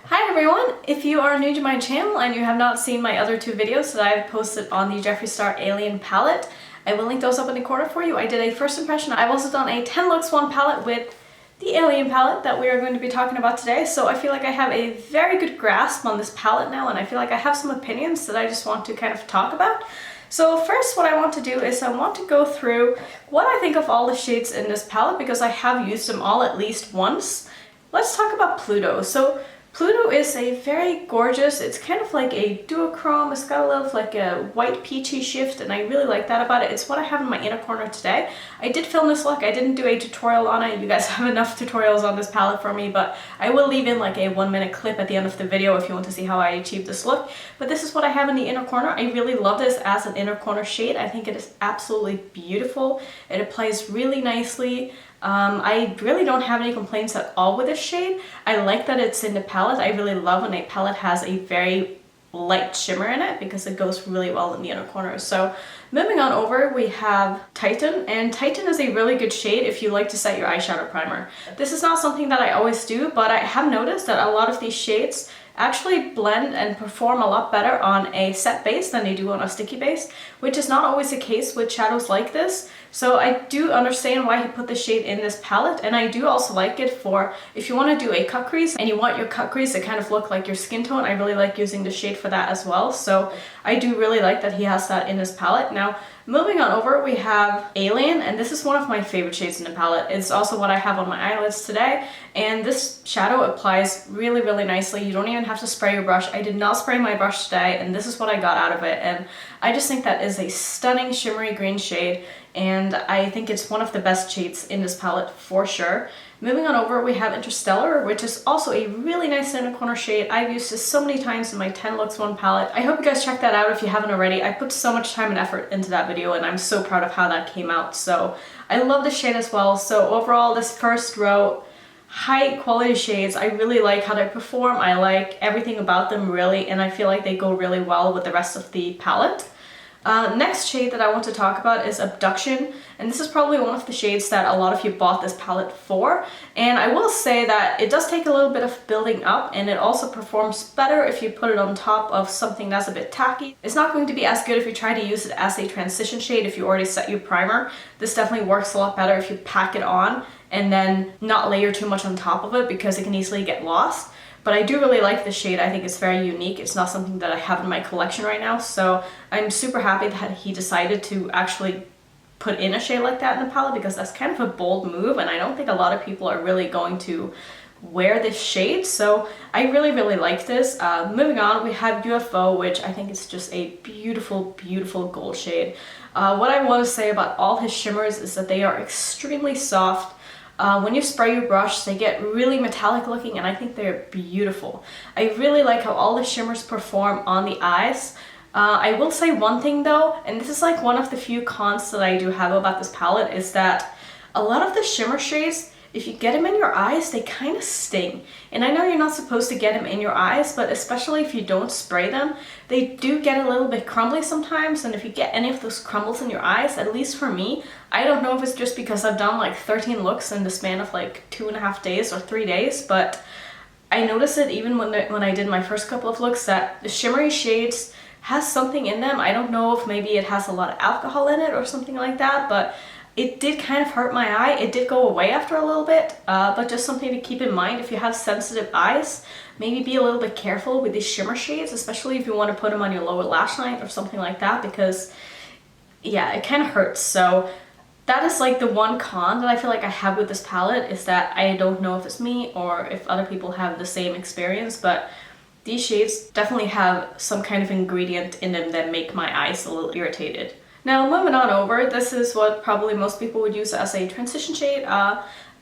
Hi everyone! If you are new to my channel and you have not seen my other two videos that I've posted on the Jeffree Star Alien palette, I will link those up in the corner for you. I did a first impression. I've also done a 10 looks one palette with the Alien palette that we are going to be talking about today, so I feel like I have a very good grasp on this palette now, and I feel like I have some opinions that I just want to kind of talk about. So first, what I want to do is I want to go through what I think of all the shades in this palette, because I have used them all at least once. Let's talk about Pluto. So Pluto is a very gorgeous, it's kind of like a duochrome, it's got a little like a white peachy shift, and I really like that about it. It's what I have in my inner corner today. I did film this look, I didn't do a tutorial on it. You guys have enough tutorials on this palette for me, but I will leave in like a 1-minute clip at the end of the video if you want to see how I achieved this look. But this is what I have in the inner corner. I really love this as an inner corner shade. I think it is absolutely beautiful. It applies really nicely. I really don't have any complaints at all with this shade. I like that it's in the palette. I really love when a palette has a very light shimmer in it because it goes really well in the inner corner. So moving on over, we have Titan, and Titan is a really good shade if you like to set your eyeshadow primer. This is not something that I always do, but I have noticed that a lot of these shades actually blend and perform a lot better on a set base than they do on a sticky base, which is not always the case with shadows like this. So I do understand why he put the shade in this palette, and I do also like it for if you want to do a cut crease and you want your cut crease to kind of look like your skin tone. I really like using the shade for that as well. So I do really like that he has that in his palette. Now, moving on over, we have Alien, and this is one of my favorite shades in the palette. It's also what I have on my eyelids today, and this shadow applies really, really nicely. You don't even have to spray your brush. I did not spray my brush today, and this is what I got out of it, and I just think that is a stunning shimmery green shade, and I think it's one of the best shades in this palette for sure. Moving on over, we have Interstellar, which is also a really nice inner corner shade. I've used this so many times in my 10 looks one palette. I hope you guys check that out if you haven't already. I put so much time and effort into that video, and I'm so proud of how that came out. So I love this shade as well. So overall, this first row, high quality shades, I really like how they perform. I like everything about them really, and I feel like they go really well with the rest of the palette. Next shade that I want to talk about is Abduction, and this is probably one of the shades that a lot of you bought this palette for, and I will say that it does take a little bit of building up, and it also performs better if you put it on top of something that's a bit tacky. It's not going to be as good if you try to use it as a transition shade if you already set your primer. This definitely works a lot better if you pack it on and then not layer too much on top of it, because it can easily get lost. But I do really like this shade. I think it's very unique. It's not something that I have in my collection right now, so I'm super happy that he decided to actually put in a shade like that in the palette, because that's kind of a bold move, and I don't think a lot of people are really going to wear this shade, so I really, really like this. Moving on, we have UFO, which I think is just a beautiful, beautiful gold shade. What I want to say about all his shimmers is that they are extremely soft. When you spray your brush, they get really metallic looking, and I think they're beautiful. I really like how all the shimmers perform on the eyes. I will say one thing though, and this is like one of the few cons that I do have about this palette, is that a lot of the shimmer shades, if you get them in your eyes, they kind of sting. And I know you're not supposed to get them in your eyes, but especially if you don't spray them, they do get a little bit crumbly sometimes. And if you get any of those crumbles in your eyes, at least for me, I don't know if it's just because I've done like 13 looks in the span of like 2.5 days or 3 days, but I noticed it even when I did my first couple of looks, that the shimmery shades has something in them. I don't know if maybe it has a lot of alcohol in it or something like that, but it did kind of hurt my eye. It did go away after a little bit, but just something to keep in mind if you have sensitive eyes. Maybe be a little bit careful with these shimmer shades, especially if you want to put them on your lower lash line or something like that, because yeah, it kind of hurts. So that is like the one con that I feel like I have with this palette, is that I don't know if it's me or if other people have the same experience, but these shades definitely have some kind of ingredient in them that make my eyes a little irritated. Now, moving on over, this is what probably most people would use as a transition shade.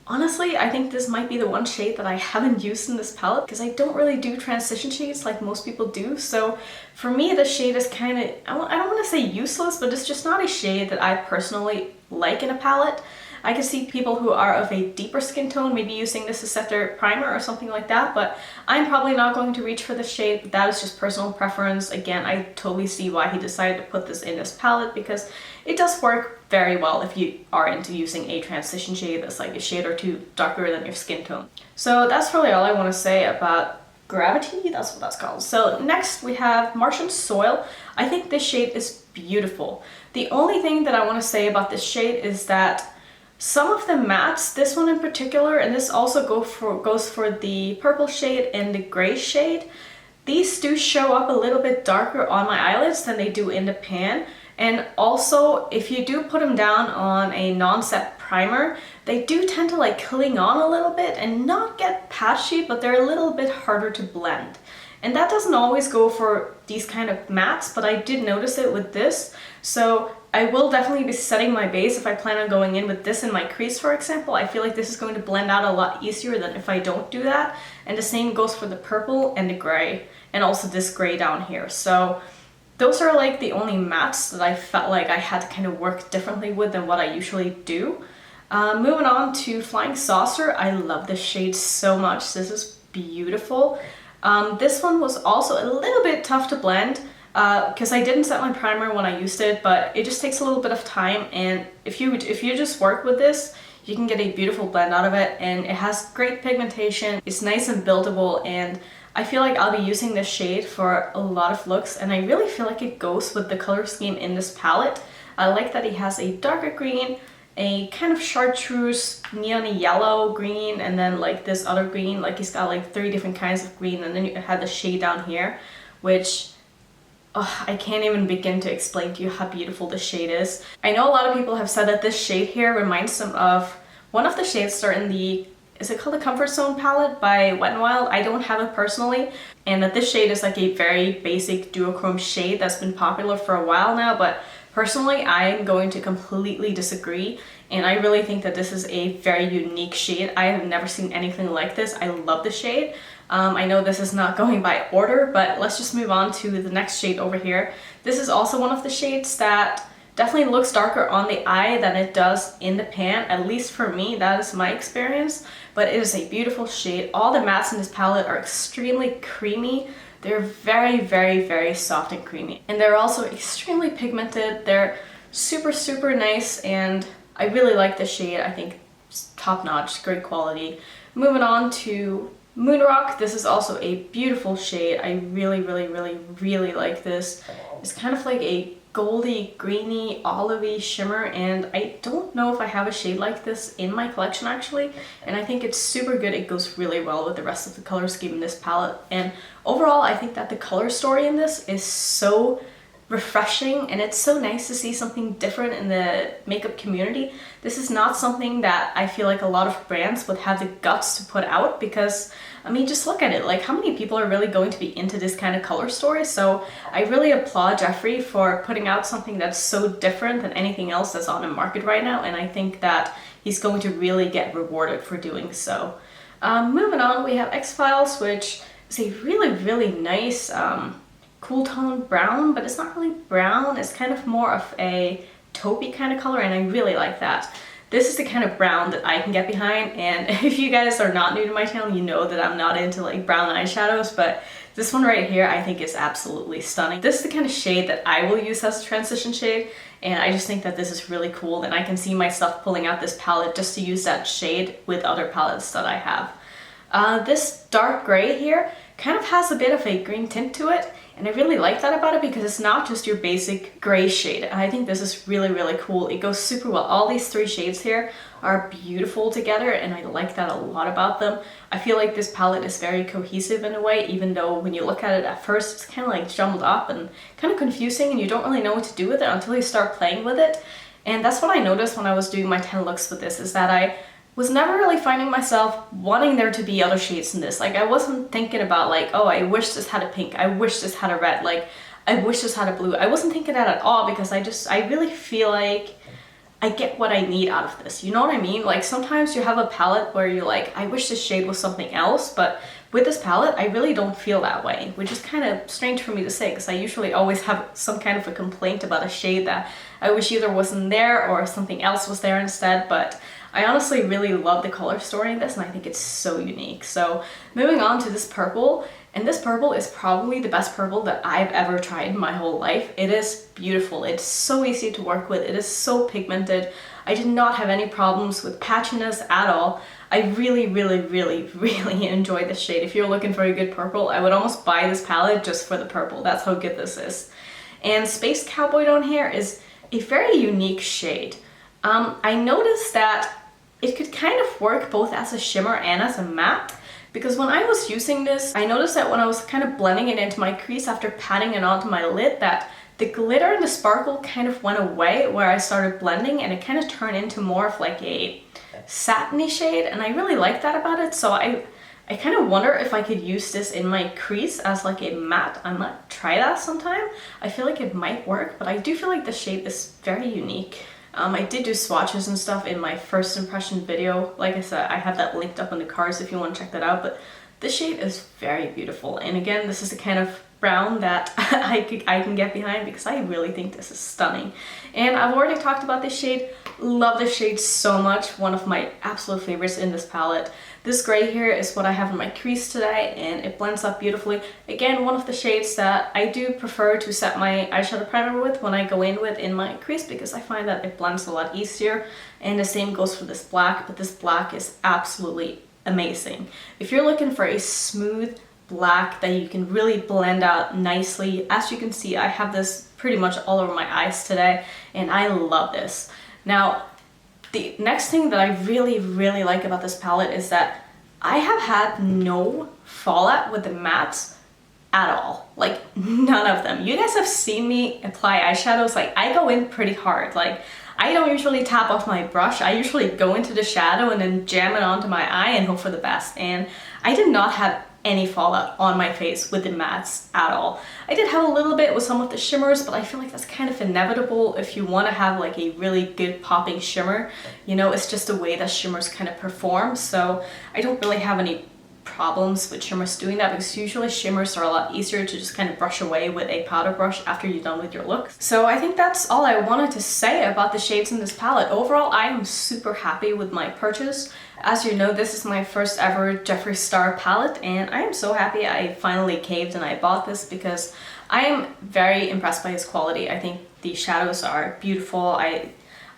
Honestly, I think this might be the one shade that I haven't used in this palette, because I don't really do transition shades like most people do. So for me, this shade is kind of, I don't want to say useless, but it's just not a shade that I personally like in a palette. I can see people who are of a deeper skin tone maybe using this to set their primer or something like that, but I'm probably not going to reach for this shade, but that is just personal preference. Again, I totally see why he decided to put this in his palette, because it does work very well if you are into using a transition shade that's like a shade or two darker than your skin tone. So that's really all I want to say about Gravity, that's what that's called. So next we have Martian Soil. I think this shade is beautiful. The only thing that I want to say about this shade is that some of the mattes, this one in particular, and this also goes for the purple shade and the gray shade, these do show up a little bit darker on my eyelids than they do in the pan. And also, if you do put them down on a non-set primer, they do tend to like cling on a little bit and not get patchy, but they're a little bit harder to blend. And that doesn't always go for these kind of mattes, but I did notice it with this. So I will definitely be setting my base if I plan on going in with this in my crease, for example. I feel like this is going to blend out a lot easier than if I don't do that. And the same goes for the purple and the gray, and also this gray down here. So those are like the only mattes that I felt like I had to kind of work differently with than what I usually do. Moving on to Flying Saucer. I love this shade so much. This is beautiful. This one was also a little bit tough to blend because I didn't set my primer when I used it, but it just takes a little bit of time, and if you just work with this, you can get a beautiful blend out of it, and it has great pigmentation. It's nice and buildable, and I feel like I'll be using this shade for a lot of looks, and I really feel like it goes with the color scheme in this palette. I like that he has a darker green, a kind of chartreuse neon yellow green, and then like this other green. Like he's got like 3 different kinds of green, and then you had the shade down here, which I can't even begin to explain to you how beautiful this shade is. I know a lot of people have said that this shade here reminds them of one of the shades that are in the, is it called the Comfort Zone palette by Wet n Wild? I don't have it personally, and that this shade is like a very basic duochrome shade that's been popular for a while now, but personally I'm going to completely disagree, and I really think that this is a very unique shade. I have never seen anything like this. I love the shade. I know this is not going by order, but let's just move on to the next shade over here. This is also one of the shades that definitely looks darker on the eye than it does in the pan, at least for me, that is my experience, but it is a beautiful shade. All the mattes in this palette are extremely creamy. They're very, very, very soft and creamy, and they're also extremely pigmented. They're super, super nice, and I really like the shade. I think it's top-notch, great quality. Moving on to Moonrock. This is also a beautiful shade. I really, really, really, really like this. It's kind of like a goldy, greeny, olivey shimmer, and I don't know if I have a shade like this in my collection actually, and I think it's super good. It goes really well with the rest of the color scheme in this palette, and overall I think that the color story in this is so refreshing, and it's so nice to see something different in the makeup community. This is not something that I feel like a lot of brands would have the guts to put out, because I mean, just look at it, like how many people are really going to be into this kind of color story? So I really applaud Jeffree for putting out something that's so different than anything else that's on the market right now, and I think that he's going to really get rewarded for doing so. Moving on, we have X-Files, which is a really, really nice cool tone brown, but it's not really brown. It's kind of more of a taupey kind of color, and I really like that. This is the kind of brown that I can get behind, and if you guys are not new to my channel, you know that I'm not into like brown eyeshadows, but this one right here I think is absolutely stunning. This is the kind of shade that I will use as a transition shade, and I just think that this is really cool, and I can see myself pulling out this palette just to use that shade with other palettes that I have. This dark gray here kind of has a bit of a green tint to it, and I really like that about it because it's not just your basic gray shade. I think this is really, really cool. It goes super well. All these 3 shades here are beautiful together, and I like that a lot about them. I feel like this palette is very cohesive in a way, even though when you look at it at first, it's kind of like jumbled up and kind of confusing, and you don't really know what to do with it until you start playing with it. And that's what I noticed when I was doing my 10 looks with this, is that I was never really finding myself wanting there to be other shades in this. Like, I wasn't thinking about like, oh, I wish this had a pink, I wish this had a red, like, I wish this had a blue. I wasn't thinking that at all, because I really feel like I get what I need out of this. You know what I mean? Like, sometimes you have a palette where you're like, I wish this shade was something else, but with this palette, I really don't feel that way, which is kind of strange for me to say, because I usually always have some kind of a complaint about a shade that I wish either wasn't there or something else was there instead, but I honestly really love the color story in this, and I think it's so unique. So moving on to this purple, and this purple is probably the best purple that I've ever tried in my whole life. It is beautiful. It's so easy to work with. It is so pigmented. I did not have any problems with patchiness at all. I really enjoy this shade. If you're looking for a good purple, I would almost buy this palette just for the purple. That's how good this is. And Space Cowboy down here is a very unique shade. I noticed that it could kind of work both as a shimmer and as a matte, because when I was using this, I noticed that when I was kind of blending it into my crease after patting it onto my lid, that the glitter and the sparkle kind of went away where I started blending, and it kind of turned into more of like a satiny shade, and I really like that about it. So I kind of wonder if I could use this in my crease as like a matte. I might try that sometime. I feel like it might work, but I do feel like the shade is very unique. I did do swatches and stuff in my first impression video. Like I said, I have that linked up in the cards if you want to check that out, but this shade is very beautiful. And again, this is the kind of brown that I can get behind, because I really think this is stunning. And I've already talked about this shade. Love this shade so much. One of my absolute favorites in this palette. This gray here is what I have in my crease today, and it blends up beautifully. Again, one of the shades that I do prefer to set my eyeshadow primer with when I go in with in my crease, because I find that it blends a lot easier. And the same goes for this black, but this black is absolutely amazing. If you're looking for a smooth black that you can really blend out nicely, as you can see, I have this pretty much all over my eyes today, and I love this. Now, the next thing that I really like about this palette is that I have had no fallout with the mattes at all. Like, none of them. You guys have seen me apply eyeshadows. Like, I go in pretty hard. Like, I don't usually tap off my brush. I usually go into the shadow and then jam it onto my eye and hope for the best. And I did not have any fallout on my face with the mattes at all. I did have a little bit with some of the shimmers, but I feel like that's kind of inevitable if you want to have like a really good popping shimmer. You know, it's just the way that shimmers kind of perform. So I don't really have any problems with shimmers doing that, because usually shimmers are a lot easier to just kind of brush away with a powder brush after you're done with your look. So I think that's all I wanted to say about the shades in this palette. Overall, I am super happy with my purchase. As you know, this is my first ever Jeffree Star palette, and I am so happy I finally caved and I bought this, because I am very impressed by its quality. I think the shadows are beautiful. I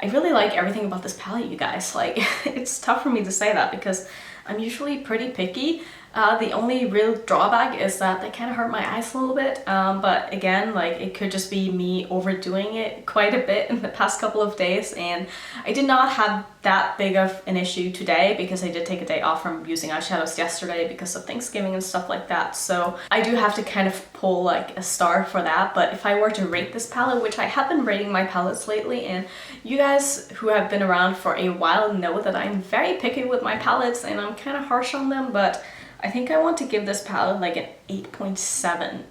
really like everything about this palette, you guys. Like, it's tough for me to say that because I'm usually pretty picky. The only real drawback is that they kind of hurt my eyes a little bit, but again, like, it could just be me overdoing it quite a bit in the past couple of days, and I did not have that big of an issue today because I did take a day off from using eyeshadows yesterday because of Thanksgiving and stuff like that. So I do have to kind of pull like a star for that. But if I were to rate this palette, which I have been rating my palettes lately, and you guys who have been around for a while know that I'm very picky with my palettes and I'm kind of harsh on them, but I think I want to give this palette like an 8.7.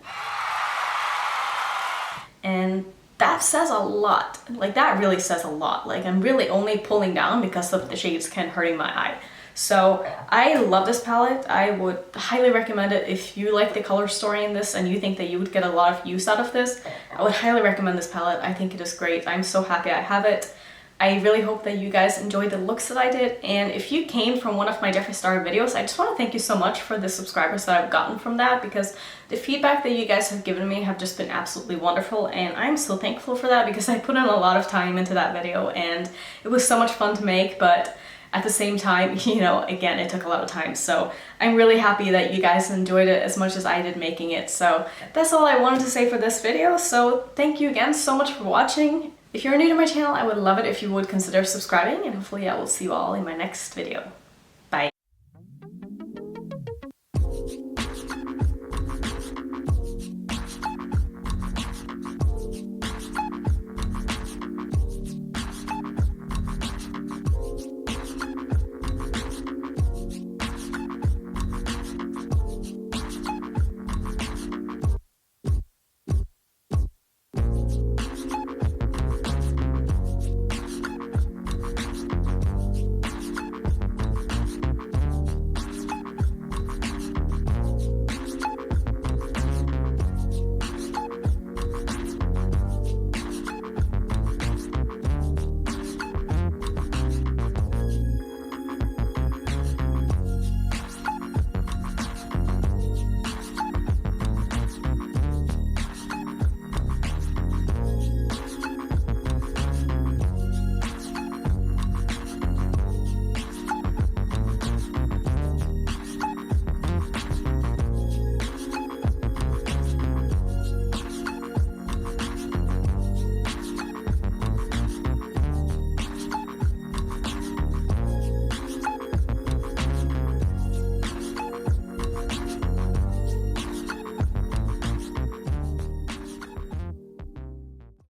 And that says a lot. Like, that really says a lot. Like, I'm really only pulling down because of the shades kind of hurting my eye. So I love this palette. I would highly recommend it if you like the color story in this and you think that you would get a lot of use out of this. I would highly recommend this palette. I think it is great. I'm so happy I have it. I really hope that you guys enjoyed the looks that I did, and if you came from one of my Jeffree Star videos, I just want to thank you so much for the subscribers that I've gotten from that, because the feedback that you guys have given me have just been absolutely wonderful, and I'm so thankful for that because I put in a lot of time into that video and it was so much fun to make, but at the same time, you know, again, it took a lot of time. So I'm really happy that you guys enjoyed it as much as I did making it. So that's all I wanted to say for this video. So thank you again so much for watching. If you're new to my channel, I would love it if you would consider subscribing, and hopefully I will see you all in my next video.